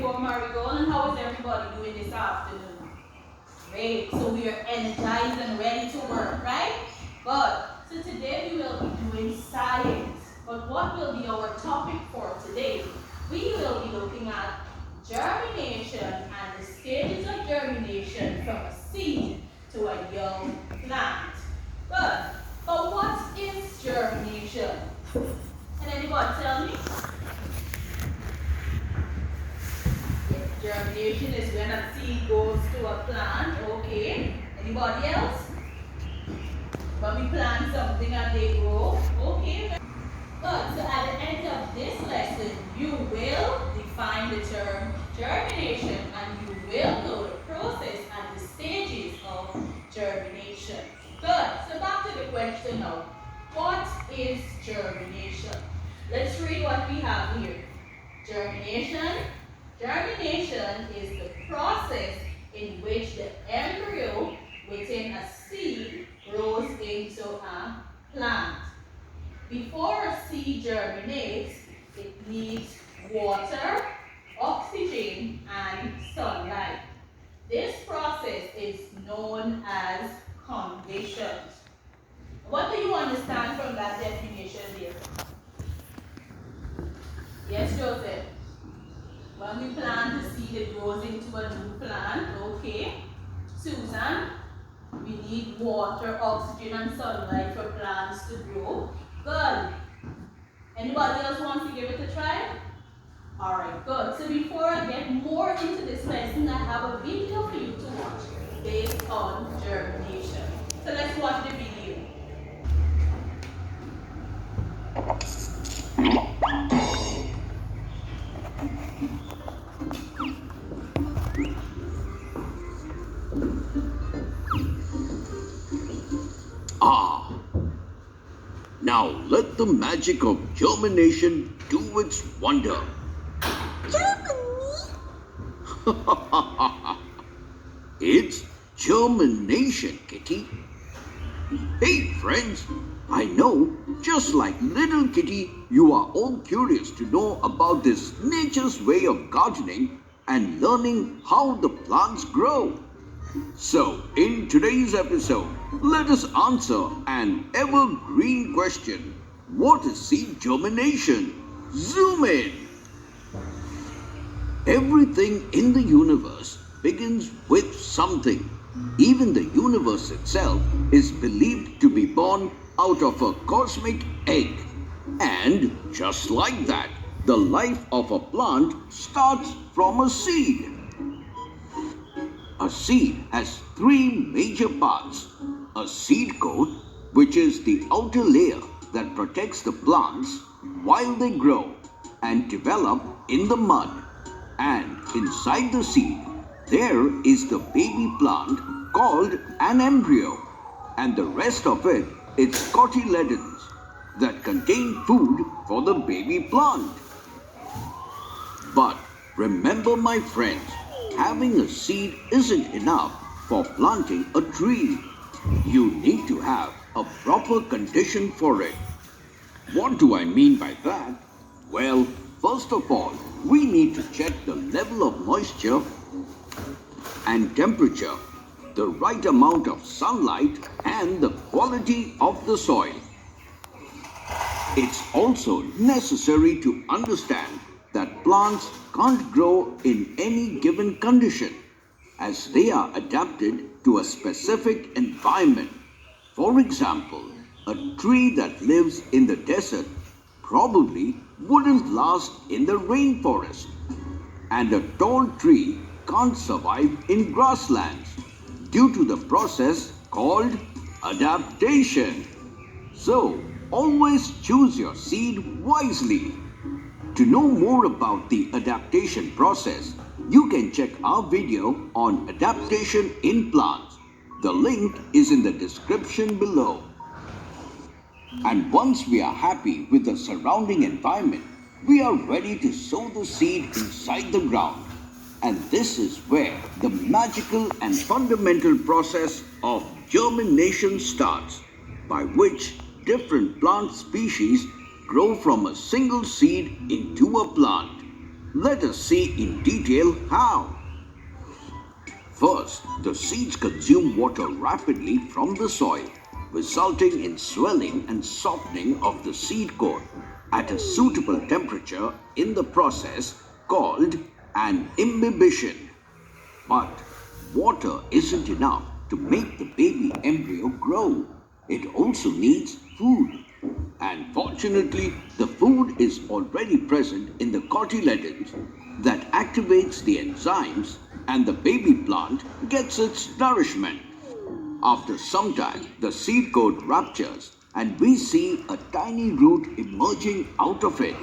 before Marigold, and how is everybody doing this afternoon? Great, so we are energized and ready to work, right? Good. So today we will be doing science. But what will be our topic for today? We will be looking at germination and the stages of germination from a seed to a young plant. Good. But what is germination? Can anybody tell me? Yes, germination is when a seed goes to a plant. Okay. Anybody else? When we plant something and they grow. Okay. Good. So at the end of this lesson, you will define the term germination and you will know the process and the stages of germination. Good. So back to the question now. What is germination? Let's read what we have here. Germination. Germination is the process in which the embryo within a seed grows into a plant. Before a seed germinates, it needs water, oxygen, and sunlight. This process is known as condition. What do you understand from that definition there? Yes, Joseph? When we plant the seed, it grows into a new plant. Okay. Susan? We need water, oxygen, and sunlight for plants to grow. Good. Anybody else wants to give it a try? Alright, good. So before I get more into this lesson, I have a video for you to watch based on germination. So let's watch the video. Now let the magic of germination do its wonder. Germany? It's germination, Kitty. Hey friends, I know, just like little Kitty, you are all curious to know about this nature's way of gardening and learning how the plants grow. So, in today's episode, let us answer an evergreen question. What is seed germination? Zoom in! Everything in the universe begins with something. Even the universe itself is believed to be born out of a cosmic egg. And just like that, the life of a plant starts from a seed. A seed has three major parts. A seed coat, which is the outer layer that protects the plants while they grow and develop in the mud. And inside the seed, there is the baby plant called an embryo. And the rest of it is cotyledons that contain food for the baby plant. But remember, my friends, having a seed isn't enough for planting a tree. You need to have a proper condition for it. What do I mean by that? Well, first of all, we need to check the level of moisture and temperature, the right amount of sunlight, and the quality of the soil. It's also necessary to understand that plants can't grow in any given condition, as they are adapted to a specific environment. For example, a tree that lives in the desert probably wouldn't last in the rainforest, and a tall tree can't survive in grasslands due to the process called adaptation. So, always choose your seed wisely. To know more about the adaptation process, you can check our video on adaptation in plants. The link is in the description below. And once we are happy with the surrounding environment, we are ready to sow the seed inside the ground. And this is where the magical and fundamental process of germination starts, by which different plant species grow from a single seed into a plant. Let us see in detail how. First, the seeds consume water rapidly from the soil, resulting in swelling and softening of the seed coat at a suitable temperature in the process called an imbibition. But water isn't enough to make the baby embryo grow. It also needs food. And fortunately, the food is already present in the cotyledons that activates the enzymes and the baby plant gets its nourishment. After some time, the seed coat ruptures and we see a tiny root emerging out of it.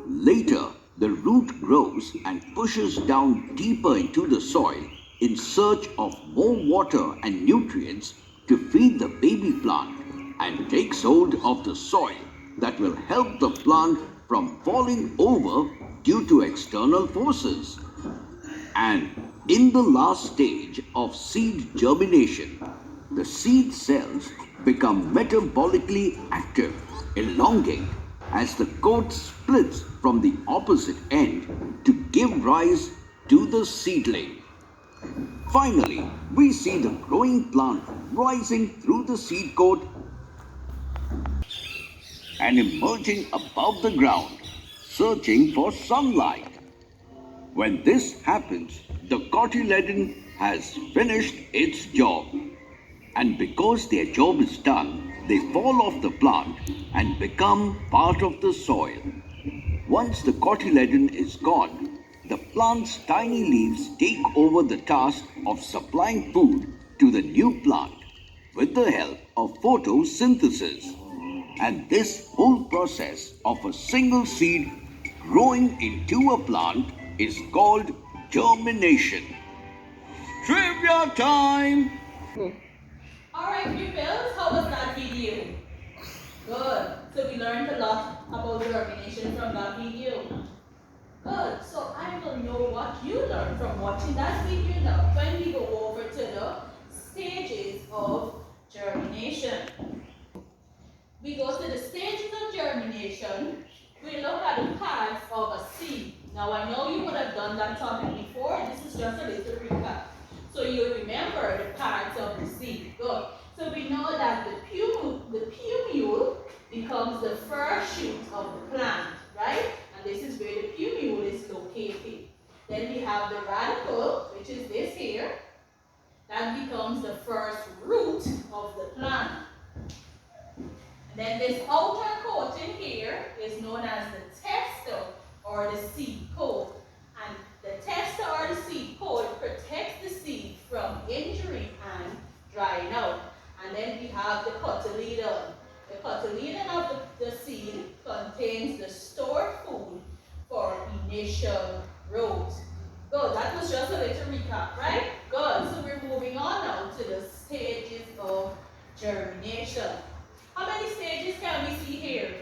Later, the root grows and pushes down deeper into the soil in search of more water and nutrients to feed the baby plant and takes hold of the soil that will help the plant from falling over due to external forces. And in the last stage of seed germination, the seed cells become metabolically active, elongate as the coat splits from the opposite end to give rise to the seedling. Finally, we see the growing plant rising through the seed coat and emerging above the ground, searching for sunlight. When this happens, the cotyledon has finished its job. And because their job is done, they fall off the plant and become part of the soil. Once the cotyledon is gone, the plant's tiny leaves take over the task of supplying food to the new plant with the help of photosynthesis. And this whole process of a single seed growing into a plant is called germination. Trivia time! Alright pupils, how was that video? Good. So we learned a lot about germination from that video. Good. So I will know what you learned from watching that video now when we go over to the stages of germination. We go to the stages of germination. We look at the parts of a seed. Now I know you would have done that topic before. This is just a little recap. So you remember the parts of the seed. Good. So we know that the plumule becomes the first shoot of the plant, right? And this is where the plumule is located. Then we have the radicle, which is this here. That becomes the first root of the plant. And then this outer coating here is known as the tester or the seed coat. And the tester or the seed coat protects the seed from injury and drying out. And then we have the cotyledon. The cotyledon of the seed contains the stored food for initial growth. Good, that was just a little recap, right? Good, so we're moving on now to the stages of germination. How many stages can we see here?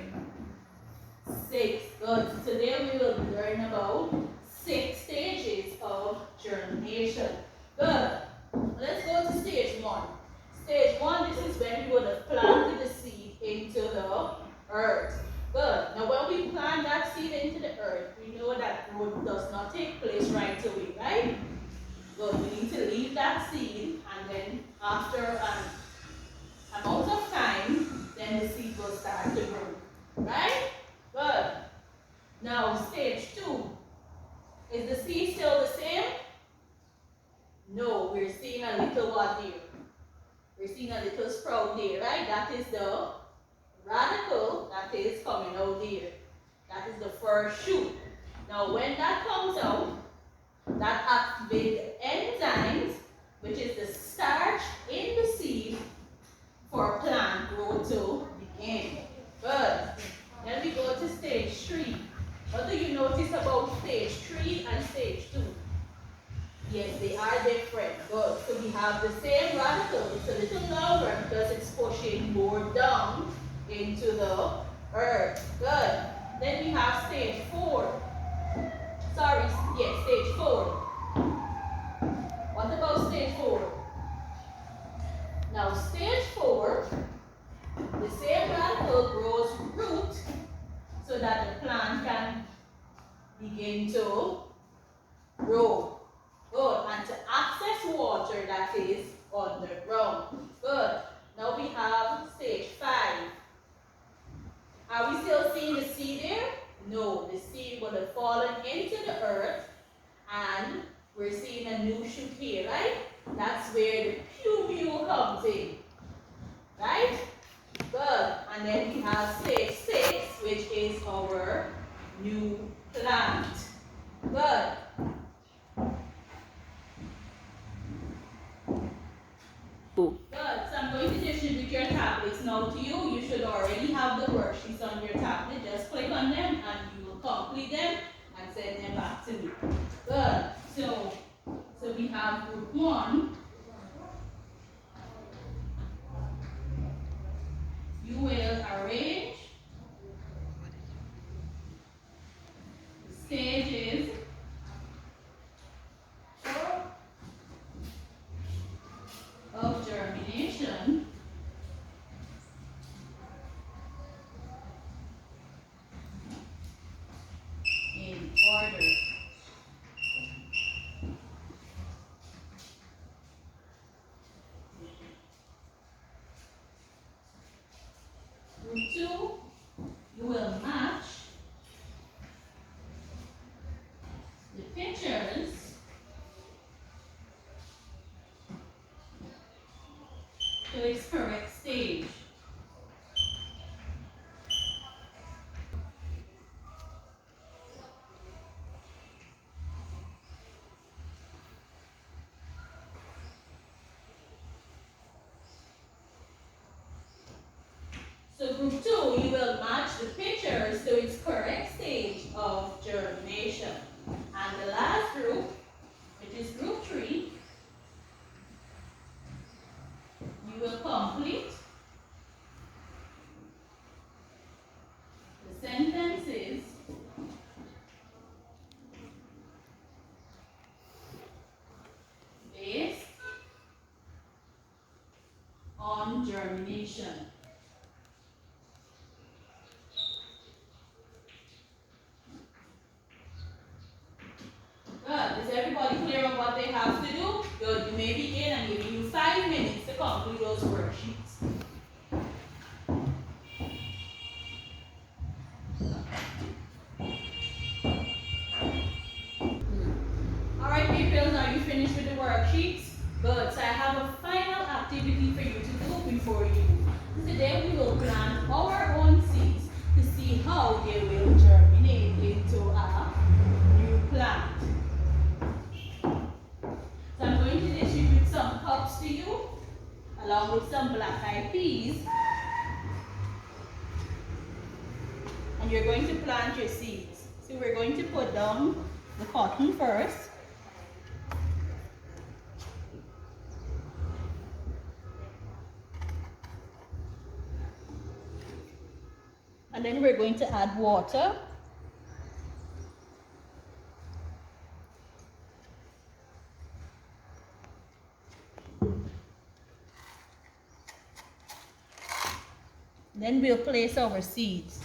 6. Good. Today we will be learning about 6 stages of germination. Good. Let's go to stage 1. Stage 1, this is when we would have planted the seed into the earth. Good. Now when we plant that seed into the earth, we know that growth does not take place right away, right? Good. We need to leave that seed and then after an amount of time, then the seed will start to grow. Right? Good. Now, stage 2. Is the seed still the same? No, we're seeing a little what here? We're seeing a little sprout there, right? That is the radicle that is coming out there. That is the first shoot. Now, when that comes out, that activates the enzymes, which is the starch in the seed for plant growth to begin. Good. Then we go to stage 3. What do you notice about stage 3 and stage 2? Yes, they are different. Good. So we have the same radicle. It's a little longer because it's pushing more down into the earth. Good. Then we have stage 4. Sorry, yes, stage 4. What about stage 4? Now stage 4, the same radicle grows root so that the plant can begin to grow. Good. And to access water that is underground. Good. Now we have stage 5. Are we still seeing the seed there? No, the seed would have fallen into the earth and we're seeing a new shoot here, right? That's where the plumule comes in, right? Good. And then we have stage 6, which is our new plant. Good. Good. So I'm going to distribute your tablets now to you. You should already have the worksheets on your tablet. Just click on them and you will complete them and send them back to me. Good. So we have group 1. You will arrange the stages of germination in order. Group 2, you will match the pictures to its correct stage. So group 2, you will match the pictures to its correct stage of germination. And the last group, which is group 3, you will complete the sentences based on germination. Good. Is everybody clear on what they have to do? Good. You may begin. I'm giving you 5 minutes to complete those worksheets. Alright, pupils, are you finished with the worksheets? Good. So I have a final activity for you to do before you. Today we will plant our own seeds to see how they will germinate into a new plant. So I'm going to distribute some cups to you along with some black-eyed peas. And you're going to plant your seeds. So we're going to put down the cotton first. And then we're going to add water. Then we'll place our seeds.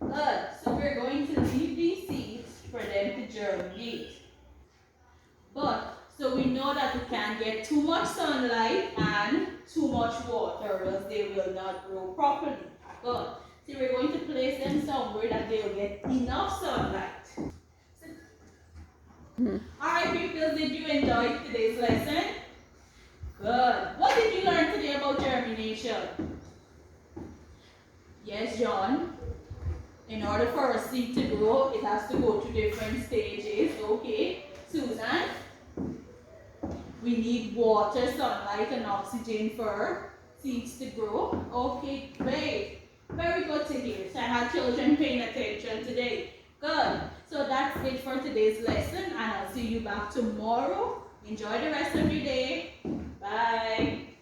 Good. So we're going to leave these seeds for them to germinate. But so we know that we can't get too much sunlight and too much water, or else they will not grow properly. Good. So we're going to place them somewhere that they'll get enough sunlight. Alright, pupils, did you enjoy today's lesson? Good. What did you learn today about germination? Yes, John? In order for a seed to grow, it has to go through different stages. Okay. Susan? We need water, sunlight, and oxygen for seeds to grow. Okay, great. Very good to hear. So I had children paying attention today. Good. So that's it for today's lesson, and I'll see you back tomorrow. Enjoy the rest of your day. Bye.